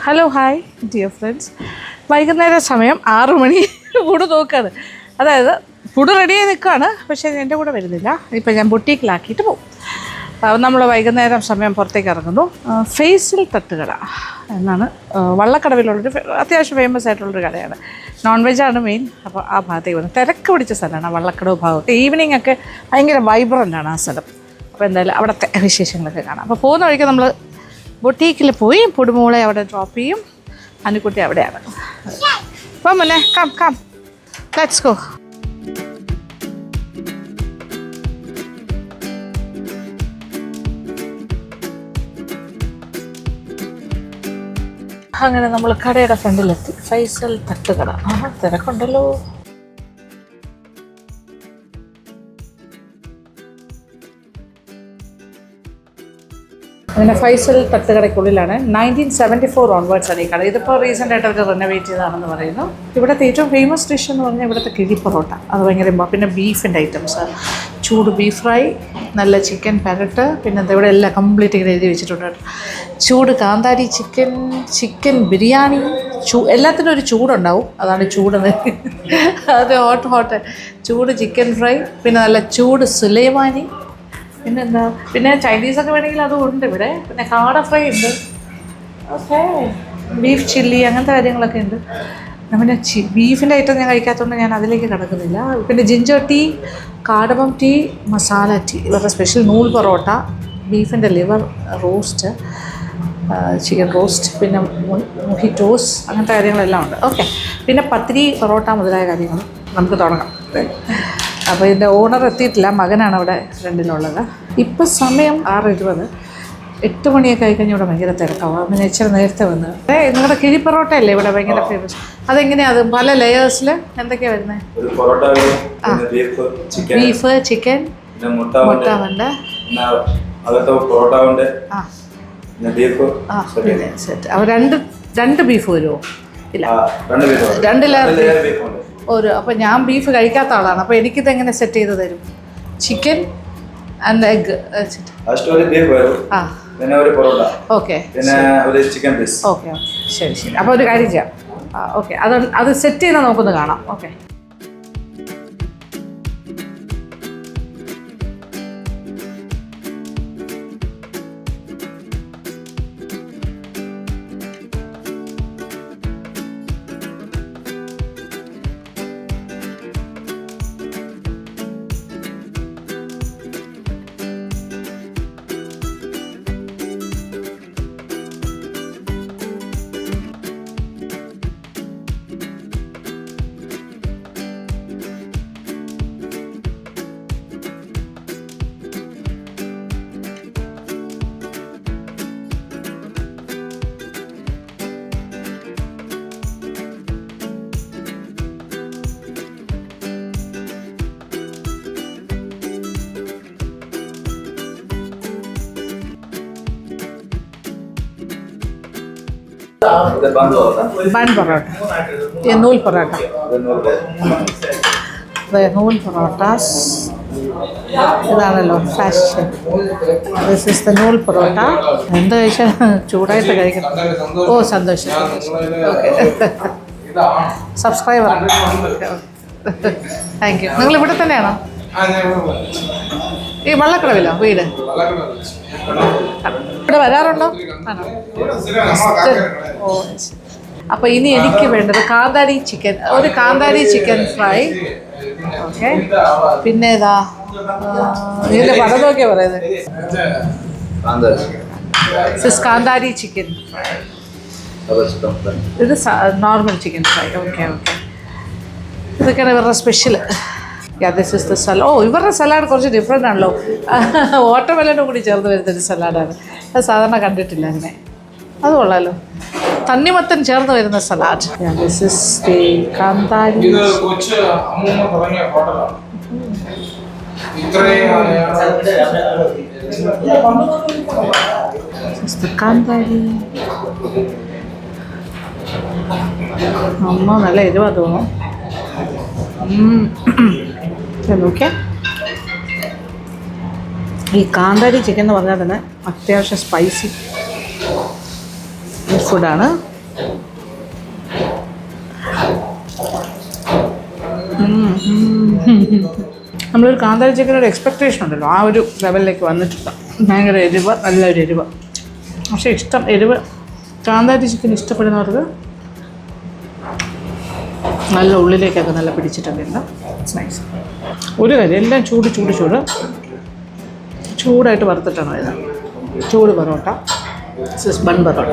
Hello hi dear friends. വൈകുന്നേര സമയം 6 മണി food നോക്കുകയാണ്. അതായത് ഫുഡ് റെഡിയായി നിൽക്കുകയാണ്, പക്ഷേ എൻ്റെ കൂടെ വരുന്നില്ല. ഇപ്പം ഞാൻ ബൊട്ടീക്കിലാക്കിയിട്ട് പോകും. നമ്മൾ വൈകുന്നേരം സമയം പുറത്തേക്ക് ഇറങ്ങുന്നു. ഫേസിൽ തട്ടുകട എന്നാണ് വള്ളക്കടവിലുള്ളൊരു അത്യാവശ്യം ഫേമസ് ആയിട്ടുള്ളൊരു കടയാണ്. നോൺ വെജാണ് മെയിൻ. അപ്പോൾ ആ ഭാഗത്തേക്ക് വന്നു. തിരക്ക് പിടിച്ച സ്ഥലമാണ് വള്ളക്കടവ് ഭാഗത്ത്. ഈവനിങ് ഒക്കെ ഭയങ്കര വൈബ്രൻ്റാണ് ആ സ്ഥലം. അപ്പോൾ എന്തായാലും അവിടുത്തെ വിശേഷങ്ങളൊക്കെ കാണാം. അപ്പോൾ പോകുന്ന വഴിക്ക് നമ്മൾ ബൊട്ടീക്കിൽ പോയി പൊടുമോളെ അവിടെ ഡ്രോപ്പ് ചെയ്യും. അനുക്കുട്ടി അവിടെയാണ്. അപ്പം മോനെ കം കം ലെറ്റ്സ് ഗോ. അങ്ങനെ നമ്മൾ കടയുടെ ഫ്രണ്ടിലെത്തി. ഫൈസൽ തട്ടുകട. തിരക്കുണ്ടല്ലോ. അങ്ങനെ ഫൈസൽ തട്ടുകടയ്ക്കുള്ളിലാണ്. 1974 ഓൺവേർഡ്സ് ആണ് ഈ കട. ഇതിപ്പോൾ റീസെൻ്റ് ആയിട്ട് അവർ റിനോവേറ്റ് ചെയ്തതാണെന്ന് പറയുന്നു. ഇവിടുത്തെ ഏറ്റവും ഫേമസ് ഡിഷ് എന്ന് പറഞ്ഞാൽ ഇവിടുത്തെ കിഴി പൊറോട്ട. അത് ഭയങ്കര. പിന്നെ ബീഫിൻ്റെ ഐറ്റംസ്, ചൂട് ബീഫ് ഫ്രൈ, നല്ല ചിക്കൻ പെരട്ട്, പിന്നെ എന്താ ഇവിടെ എല്ലാം കംപ്ലീറ്റ് ഇങ്ങനെ എഴുതി വെച്ചിട്ടുണ്ട്. ചൂട് കാന്താരി ചിക്കൻ, ചിക്കൻ ബിരിയാണി, എല്ലാത്തിനും ഒരു ചൂടുണ്ടാവും. അതാണ് ചൂട്. അത് ഹോട്ട് ചൂട് ചിക്കൻ ഫ്രൈ, പിന്നെ നല്ല ചൂട് സുലൈമാനി, പിന്നെന്താ, പിന്നെ ചൈനീസൊക്കെ വേണമെങ്കിൽ അതും ഉണ്ട് ഇവിടെ. പിന്നെ കാട ഫ്രൈ ഉണ്ട്, ഓക്കെ, ബീഫ് ചില്ലി, അങ്ങനത്തെ കാര്യങ്ങളൊക്കെ ഉണ്ട്. പിന്നെ ബീഫിൻ്റെ ഐറ്റം ഞാൻ കഴിക്കാത്തതുകൊണ്ട് ഞാൻ അതിലേക്ക് കിടക്കുന്നില്ല. പിന്നെ ginger tea, കാടമം tea, masala tea, ഇവരുടെ സ്പെഷ്യൽ നൂൽ പൊറോട്ട, ബീഫിൻ്റെ ലിവർ റോസ്റ്റ്, ചിക്കൻ റോസ്റ്റ്, പിന്നെ മൊഹിറ്റോസ്, അങ്ങനത്തെ കാര്യങ്ങളെല്ലാം ഉണ്ട്. ഓക്കെ, പിന്നെ പത്തിരി, പൊറോട്ട മുതലായ കാര്യങ്ങൾ നമുക്ക് തുടങ്ങാം. അപ്പോൾ ഇതിൻ്റെ ഓണർ എത്തിയിട്ടില്ല, മകനാണ് അവിടെ ഫ്രണ്ടിലുള്ളത്. ഇപ്പം സമയം 6:20. 8 മണിയൊക്കെ ആയിക്കഴിഞ്ഞാൽ ഇവിടെ ഭയങ്കര തിരക്കാവും. പിന്നെ ഇച്ചിരി നേരത്തെ വന്ന്. നിങ്ങളുടെ കിഴി പൊറോട്ട അല്ലേ ഇവിടെ ഭയങ്കര ഫേമസ്? അതെങ്ങനെയാണ്? അത് പല ലെയേഴ്സിൽ എന്തൊക്കെയാണ് വരുന്നത്? ബീഫ്, ചിക്കൻ, മുട്ട ഉണ്ട്, സെറ്റ്. അപ്പോൾ രണ്ട് ബീഫ് വരുമോ? ഇല്ല, 2 ലെയർ ഒരു. അപ്പോൾ ഞാൻ ബീഫ് കഴിക്കാത്ത ആളാണ്. അപ്പോൾ എനിക്കിത് എങ്ങനെ സെറ്റ് ചെയ്ത് തരും? Chicken and egg okay, okay, ശരി ശരി. അപ്പോൾ ഒരു കാര്യം ചെയ്യാം. ഓക്കെ, അത് സെറ്റ് ചെയ്യുന്നത് നമുക്കൊന്ന് കാണാം. ഓക്കെ, ബൺ പൊറോട്ട, നൂൽ പൊറോട്ട, നൂൽ പൊറോട്ടാസ്. ഇതാണല്ലോ ഫാഷൻ. ദിസ് ഇസ് ദ നൂൽ പൊറോട്ട. എന്ത് കഴിച്ചാൽ ചൂടായിട്ട് കഴിക്കണം. ഓ, സന്തോഷം. Okay, subscriber. Thank you. നിങ്ങൾ ഇവിടെ തന്നെയാണോ? ഈ വള്ളക്കടവിലോ വീട്? ഇവിടെ വരാറുണ്ടോ? ആണോ? ഓ, അപ്പോൾ ഇനി എനിക്ക് വേണ്ടത് കാന്താരി ചിക്കൻ, ഒരു കാന്താരി ചിക്കൻ ഫ്രൈ. ഓക്കെ, പിന്നെ ഇതാ ഇതിൻ്റെ പടം നോക്കിയാ പറയുന്നത്. കാന്താരി ചിക്കൻ ഫ്രൈ. ഇത് normal chicken fry. Okay okay, ഇതൊക്കെയാണ് ഇവരുടെ special. This is the salad. ഓ, ഇവരുടെ സലാഡ് കുറച്ച് ഡിഫറെൻ്റ് ആണല്ലോ. വാട്ടർമെലനും കൂടി ചേർന്ന് വരുന്നൊരു സലാഡാണ്. അത് സാധാരണ കണ്ടിട്ടില്ല അങ്ങനെ. അത് കൊള്ളാമല്ലോ. തണ്ണിമത്തൻ ചേർന്ന് വരുന്ന സലാഡ്. ദിസ് ഇസ് ദി കാന്താരി. കാന്താരി അമ്മ നല്ല എരിവാ തോന്നും. നോക്കിയാൽ ഈ കാന്താരി ചിക്കൻ എന്ന് പറഞ്ഞാൽ തന്നെ അത്യാവശ്യം സ്പൈസി ഫുഡാണ്. നമ്മളൊരു കാന്താരി ചിക്കനൊരു എക്സ്പെക്റ്റേഷൻ ഉണ്ടല്ലോ, ആ ഒരു ലെവലിലേക്ക് വന്നിട്ടില്ല. ഭയങ്കര എരിവ്, നല്ലൊരു എരിവ്. പക്ഷേ ഇഷ്ടം എരിവ് കാന്താരി ചിക്കൻ ഇഷ്ടപ്പെടുന്നവർക്ക് നല്ല ഉള്ളിലേക്കൊക്കെ നല്ല പിടിച്ചിട്ടൊക്കെ ഉണ്ട്. It's nice. ഒരു കാര്യം, എല്ലാം ചൂടായിട്ട് വറുത്തിട്ടാണ് വരുന്നത്. ചൂട് പൊറോട്ട, ബൺ പൊറോട്ട.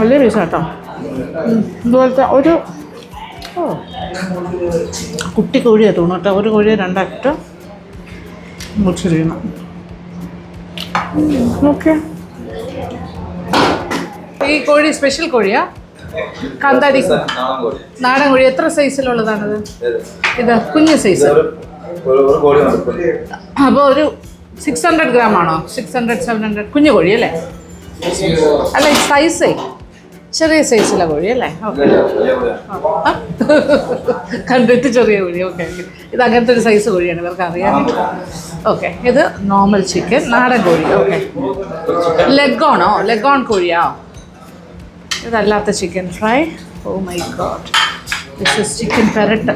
വലിയ പീസാട്ടോ. ഇതുപോലത്തെ ഒരു കുട്ടി കോഴിയാണ് തോന്നുന്നു കേട്ടോ. ഒരു കോഴിയെ രണ്ടാക്കിയിട്ട് മുറിച്ചിരിക്കണം. ഓക്കെ, ഈ കോഴി സ്പെഷ്യൽ കോഴിയാ? കാന്താരി നാടൻ കോഴി. എത്ര സൈസിലുള്ളതാണത്? ഇത് കുഞ്ഞ് സൈസ്. അപ്പോൾ ഒരു 600 ഗ്രാം ആണോ? 600-700 കുഞ്ഞു കോഴി അല്ലേ? അല്ല, സൈസേ ചെറിയ സൈസിലെ കോഴി അല്ലേ? ഓക്കെ, കണ്ടിട്ട് ചെറിയ കോഴി. ഓക്കെ, ഇത് അങ്ങനത്തെ ഒരു സൈസ് കോഴിയാണ്, ഇവർക്ക് അറിയാൻ. ഓക്കെ, ഇത് നോർമൽ ചിക്കൻ, നാടൻ കോഴി. ഓക്കെ, ലെഗോണോ? ലെഗോൺ കോഴിയോ? ഇതല്ലാത്ത chicken fry. Oh my god, this is chicken പെരട്ട്.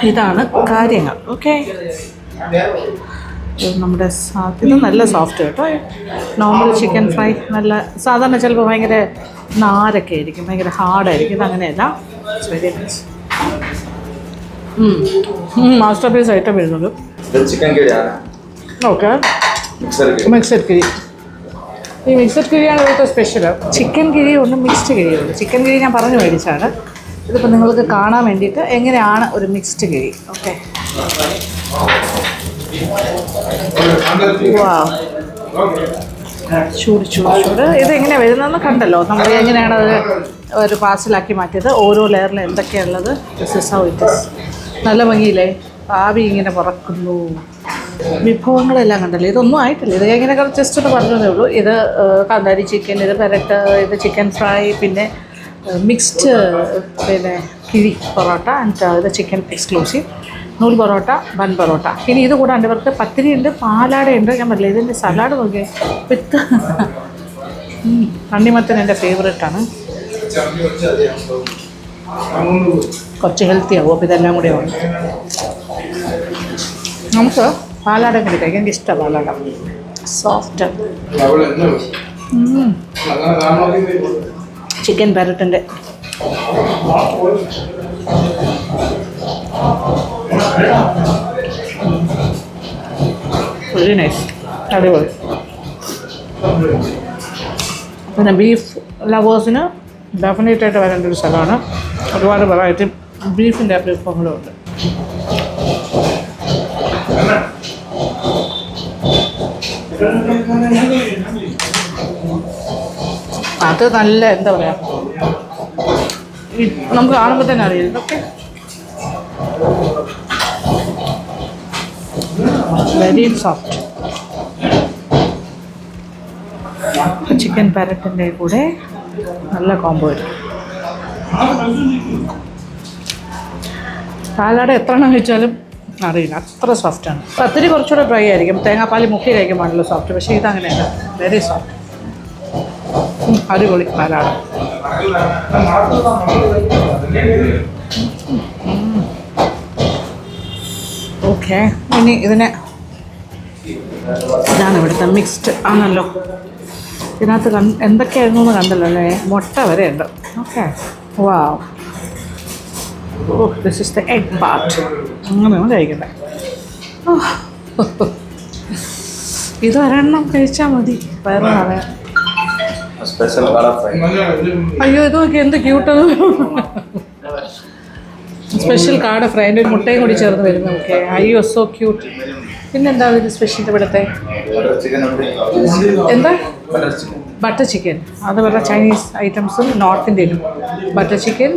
ഇതാണ് കാര്യങ്ങൾ. ഓക്കെ, നമ്മുടെ ഇത് നല്ല സോഫ്റ്റ് കേട്ടോ. നോർമൽ ചിക്കൻ ഫ്രൈ നല്ല സാധാരണ ചിലപ്പോൾ ഭയങ്കര നാരൊക്കെ ആയിരിക്കും, ഭയങ്കര ഹാർഡായിരിക്കും. ഇതങ്ങനെയല്ല, it's very nice. Masterpiece item വരുന്നത്. ഓക്കെ, മിക്സഡ് കിഴി. ഈ മിക്സഡ് കിഴിയാണ് ഇവിടുത്തെ സ്പെഷ്യൽ. ചിക്കൻ കിഴിയുണ്ട്, മിക്സ്ഡ് കിഴിയുണ്ട്. ചിക്കൻ കിഴി ഞാൻ പറഞ്ഞു മേടിച്ചാണ്. ഇതിപ്പോൾ നിങ്ങൾക്ക് കാണാൻ വേണ്ടിയിട്ട് എങ്ങനെയാണ് ഒരു മിക്സ്ഡ് കിഴി. ഓക്കെ, ചൂട്. ഇതെങ്ങനെയാണ് വരുന്നതെന്ന് കണ്ടല്ലോ. നമ്മൾ എങ്ങനെയാണ് അത് ഒരു പാർസലാക്കി മാറ്റിയത്, ഓരോ ലെയറിൽ എന്തൊക്കെയുള്ളത്. This is how it is. നല്ല ഭംഗിയില്ലേ? ആവി ഇങ്ങനെ പറക്കുന്നു. വിഭവങ്ങളെല്ലാം കണ്ടല്ലോ. ഇതൊന്നും ആയിട്ടില്ല, ഇത് ഇങ്ങനെ ജസ്റ്റ് ഒന്ന് പറഞ്ഞതേ ഉള്ളൂ. ഇത് കാന്താരി ചിക്കൻ, ഇത് പെരട്ട്, ഇത് ചിക്കൻ ഫ്രൈ, പിന്നെ മിക്സ്ഡ് പിന്നെ കിഴി പൊറോട്ട, ആൻഡ് ഇത് ചിക്കൻ എക്സ്ക്ലൂസീവ്, നൂൽ പൊറോട്ട, ബൺ പൊറോട്ട. ഇനി ഇത് കൂടാണ്ട് ഇവർക്ക് പത്തിരിയുണ്ട്, പാലാടയുണ്ട്. ഞാൻ പറഞ്ഞില്ല, ഇതിൻ്റെ സലാഡ് നോക്കിയേ, വിത്ത് തണ്ണിമത്തൻ എൻ്റെ ഫേവറേറ്റാണ്. കുറച്ച് ഹെൽത്തി ആവും. അപ്പോൾ ഇതെല്ലാം കൂടെ ഉണ്ട്. നമുക്ക് പാലാട കൂടി കഴിക്കാൻ എനിക്ക് ഇഷ്ടമാണ്. പാലാട സോഫ്റ്റ്. ചിക്കൻ പെരട്ടിൻ്റെ വെരി നൈസ്, അടിപൊളി. പിന്നെ ബീഫ് ലവേഴ്സിന് ഡെഫിനറ്റായിട്ട് വരേണ്ട ഒരു സ്ഥലമാണ്. ഒരുപാട് വെറൈറ്റി ബീഫിൻ്റെ വിഭവങ്ങളും ഉണ്ട്. അത് നല്ല എന്താ പറയുക, നമുക്ക് കാണുമ്പോൾ തന്നെ അറിയാം ഇതൊക്കെ വെരി സോഫ്റ്റ്. ചിക്കൻ പാരറ്റിൻ്റെ കൂടെ നല്ല കോംബോ വരും. പാലാട എത്ര എണ്ണം കഴിച്ചാലും അറിയില്ല, അത്ര സോഫ്റ്റാണ്. പത്തിരി കുറച്ചുകൂടെ ഡ്രൈ ആയിരിക്കും, തേങ്ങാപ്പാൽ മുക്കി കഴിക്കുമ്പോഴാണല്ലോ സോഫ്റ്റ്. പക്ഷേ ഇതങ്ങനെയല്ല, വെരി സോഫ്റ്റ്. അടിപൊളി പാലാട. ഓക്കെ, ഇനി ഇതിനെ ഇതാണ് ഇവിടുത്തെ മിക്സ്ഡ് ആണല്ലോ. ഇതിനകത്ത് എന്തൊക്കെയായിരുന്നു എന്ന് കണ്ടല്ലോ അല്ലേ? മുട്ട വരെ ഉണ്ട്. Okay, wow. Oh, this is the egg bath. അങ്ങനെയാണ് കഴിക്കണ്ടേ. ഇത് ഒരെണ്ണം കഴിച്ചാൽ മതി, വയറ് നിറയാൻ. അയ്യോ, ഇത് നോക്കി എന്ത് ക്യൂട്ടത്. സ്പെഷ്യൽ കാട ഫ്രൈ, ഒരു മുട്ടയും കൂടി ചേർന്ന് വരുന്നു. ഓക്കെ, അയ്യോ സോ ക്യൂട്ട്. പിന്നെന്താ ഇത് സ്പെഷ്യൽ ഇവിടുത്തെ? എന്താ? Butter chicken. അത് വേറെ ചൈനീസ് ഐറ്റംസും നോർത്ത് ഇന്ത്യനും. Butter chicken,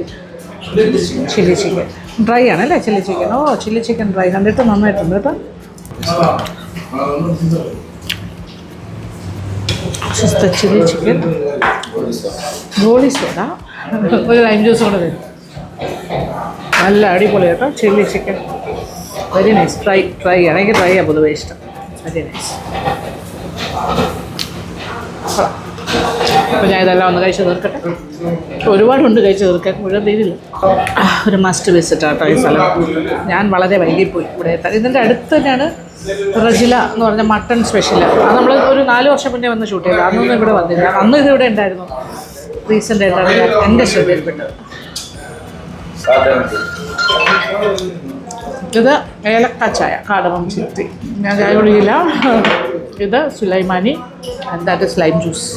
chilli chicken dry ആണല്ലേ? Chilli chicken. ഓ, ചില്ലി ചിക്കൻ ഡ്രൈ കണ്ടിട്ട് നന്നായിട്ടുണ്ട് കേട്ടോ. ചില്ലി ചിക്കൻ, ഗോളി സോഡ, ഒരു ലൈം ജ്യൂസ് കൂടെ വരും. നല്ല അടിപൊളി കേട്ടോ chilli chicken. Very nice. Try ചെയ്യണം. എനിക്ക് ട്രൈ ചെയ്യാൻ പൊതുവേ ഇഷ്ടം. Very nice. അപ്പോൾ ഞാൻ ഇതെല്ലാം ഒന്ന് കഴിച്ച് തീർക്കട്ടെ. ഒരുപാടുണ്ട് കഴിച്ച് തീർക്കാൻ, മുഴുവൻ തീരില്ല. ഒരു മസ്റ്റ് വിസിറ്റ് ആട്ടോ ഈ സ്ഥലം. ഞാൻ വളരെ വൈകിപ്പോയി ഇവിടെ എത്താൻ. ഇതിൻ്റെ അടുത്ത് തന്നെയാണ് റജില എന്ന് പറഞ്ഞ മട്ടൺ സ്പെഷ്യൽ. അത് നമ്മൾ ഒരു 4 വർഷം മുന്നേ വന്ന് ഷൂട്ട് ചെയ്തത്. അന്നൊന്നും ഇവിടെ വന്നില്ല. അന്ന് ഇതിവിടെ ഉണ്ടായിരുന്നു. റീസെൻ്റ് ആയിട്ടാണ് ഞാൻ എൻ്റെ ശ്രദ്ധയിൽപ്പെട്ടത്. ഇത് ഏലക്ക ചായ, കാടമം ചിത്തി. ഞാൻ ചായ കുടിക്കില്ല. ഇത് sulaimani and that is lime juice.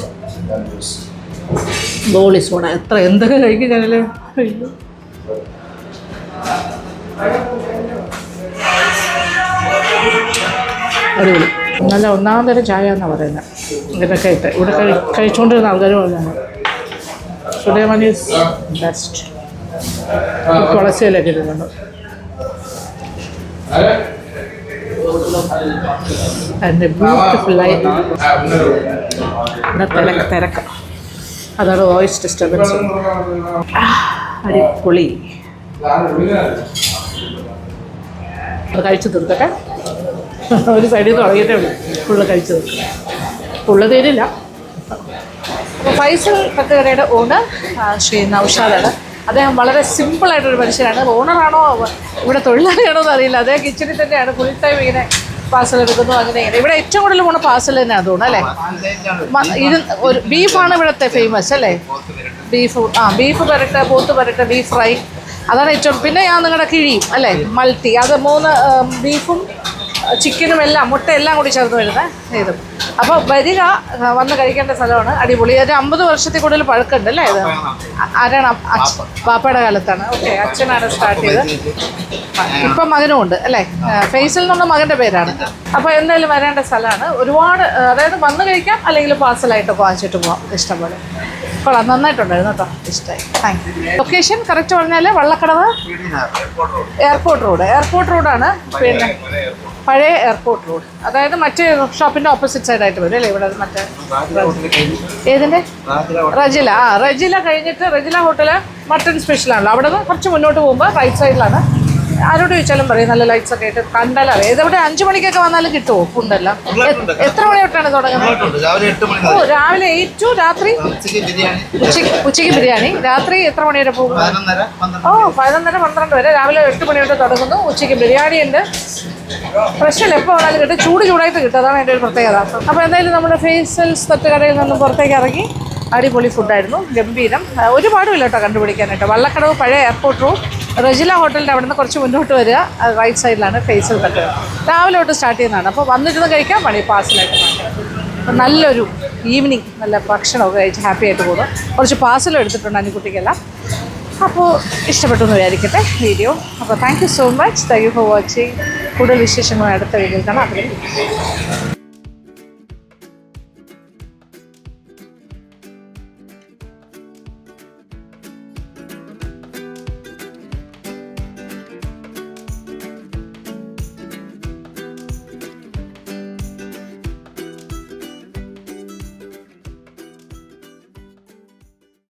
Goli soda. എന്തൊക്കെ കഴിക്കും ഞാനല്ലേ. അടിപൊളി. നല്ല ഒന്നാം തരം ചായ എന്നാണ് പറയുന്നത്. ഇതൊക്കെ ഇട്ട് ഇവിടെ കഴിച്ചുകൊണ്ടിരുന്ന ആൾക്കാർ പറഞ്ഞാണ് സുലൈമാനി ഈസ് ബെസ്റ്റ്. തുളസിയിലൊക്കെ ഇട്ടിട്ടുണ്ട്. അതിൻ്റെ ബ്യൂട്ടിഫുള്ളായി ഇവിടെ തിരക്ക്. അതാണ് വോയിസ് ഡിസ്റ്റർബൻസ്. അടിപൊളി. അത് കഴിച്ച് തീർക്കട്ടെ. ഒരു സൈഡിൽ തുടങ്ങിയിട്ടേ ഉള്ളൂ. ഫുള്ള് കഴിച്ച് തീർക്കും. ഫുള്ള് തീരില്ല. അപ്പോൾ ഫൈസൽ തട്ടുകടയുടെ ഓണർ ശ്രീ നൗഷാദാണ്. അദ്ദേഹം വളരെ സിമ്പിളായിട്ടൊരു മനുഷ്യനാണ്. ഓണറാണോ ഇവിടെ തൊഴിലാളിയാണോ എന്ന് അറിയില്ല. അദ്ദേഹം കിച്ചണിൽ തന്നെയാണ് ഫുൾ ടൈം ഇങ്ങനെ പാർസൽ എടുക്കുന്നു. അങ്ങനെ ഇങ്ങനെ ഇവിടെ ഏറ്റവും കൂടുതൽ പോണ പാർസൽ തന്നെയാണ് തോന്നുന്നു അല്ലേ. ഇത് ഒരു ബീഫാണ് ഇവിടുത്തെ ഫേമസ് അല്ലേ. ബീഫ് പരട്ട, പോത്ത് പരട്ട, ബീഫ് ഫ്രൈ, അതാണ് ഏറ്റവും. പിന്നെ ഞാൻ നിങ്ങളുടെ കിഴിയും അല്ലേ, മൾട്ടി. അത് 3 ബീഫും ചിക്കനും എല്ലാം, മുട്ട എല്ലാം കൂടി ചേർന്ന് വരുന്നത് ഇതും. അപ്പോൾ വരിക, വന്ന് കഴിക്കേണ്ട സ്ഥലമാണ്. അടിപൊളി. ഒരു 50 വർഷത്തിൽ കൂടുതൽ പഴക്കമുണ്ട് അല്ലേ. ഇത് ആരാണ്? പാപ്പയുടെ കാലത്താണ്. ഓക്കെ, അച്ഛനാണ് സ്റ്റാർട്ട് ചെയ്തത്. ഇപ്പം മകനും ഉണ്ട് അല്ലേ. ഫൈസൽ എന്നുള്ള മകൻ്റെ പേരാണ്. അപ്പോൾ എന്തായാലും വരേണ്ട സ്ഥലമാണ്. ഒരുപാട്, അതായത് വന്ന് കഴിക്കാം, അല്ലെങ്കിൽ പാർസലായിട്ടൊക്കെ വാങ്ങിച്ചിട്ട് പോകാം. ഇഷ്ടംപോലെ കൊള്ളാം. നന്നായിട്ടുണ്ടായിരുന്നു കേട്ടോ. ഇഷ്ടമായി. Thank you. ലൊക്കേഷൻ കറക്റ്റ് പറഞ്ഞാൽ വള്ളക്കടവ് എയർപോർട്ട് റോഡാണ്. പിന്നെ പഴയ എയർപോർട്ട് റോഡ്, അതായത് മറ്റേ ഷോപ്പിൻ്റെ ഓപ്പോസിറ്റ് സൈഡായിട്ട് വരും അല്ലേ. ഇവിടെ മറ്റേ ഏതിൻ്റെ റജില. റജില കഴിഞ്ഞിട്ട് റജില ഹോട്ടല് മട്ടൺ സ്പെഷ്യലാണല്ലോ. അവിടെ നിന്ന് കുറച്ച് മുന്നോട്ട് പോകുമ്പോൾ റൈറ്റ് സൈഡിലാണ്. ആരോട് ചോദിച്ചാലും പറയും നല്ല ലൈറ്റ്സ് ഒക്കെ ആയിട്ട് കണ്ടാലറിയാം. ഇതെവിടെ 5 മണിക്കൊക്കെ വന്നാലും കിട്ടുമോ ഫുഡെല്ലാം? എത്ര മണി തൊട്ടാണ് തുടങ്ങുന്നത്? ഓ, രാവിലെ 8 to രാത്രി ഉച്ചയ്ക്ക് ബിരിയാണി. രാത്രി എത്ര മണി വരെ പോകും? 11-12 വരെ. രാവിലെ 8 മണി തൊട്ട് തുടങ്ങുന്നു. ഉച്ചയ്ക്ക് ബിരിയാണി ഉണ്ട്. പ്രശ്നമില്ല, എപ്പോൾ വേണാലും കിട്ടും. ചൂടായിട്ട് കിട്ടും. അതാണ് എൻ്റെ ഒരു പ്രത്യേകത. അപ്പോൾ എന്തായാലും നമ്മുടെ ഫൈസൽസ് തട്ടുകടയിൽ നിന്നും പുറത്തേക്ക് ഇറങ്ങി. അടിപൊളി ഫുഡായിരുന്നു, ഗംഭീരം. ഒരുപാടുമില്ല കേട്ടോ കണ്ടുപിടിക്കാനായിട്ട്. വള്ളക്കടവ് പഴയ എയർപോർട്ട് റോഡ്, റജില ഹോട്ടലിൻ്റെ അവിടെ നിന്ന് കുറച്ച് മുന്നോട്ട് വരിക. റൈറ്റ് സൈഡിലാണ് ഫൈസൽ തട്ടുകട. രാവിലെ തൊട്ട് സ്റ്റാർട്ട് ചെയ്യുന്നതാണ്. അപ്പോൾ വന്നിരുന്ന് കഴിക്കാൻ മതി, പാർസലായിട്ട് വാങ്ങിക്കാം. അപ്പോൾ നല്ലൊരു ഈവനിങ്, നല്ല ഭക്ഷണമൊക്കെ കഴിച്ച് ഹാപ്പി ആയിട്ട് പോകുന്നു. കുറച്ച് പാർസലും എടുത്തിട്ടുണ്ട് അനിക്കുട്ടിക്കെല്ലാം. അപ്പോൾ ഇഷ്ടപ്പെട്ടു എന്ന് വിചാരിക്കട്ടെ വീഡിയോ. അപ്പോൾ thank you so much. Thank you for watching. കൂടുതൽ വിശേഷങ്ങൾ അടുത്ത വീഡിയോയിൽ കാണാം.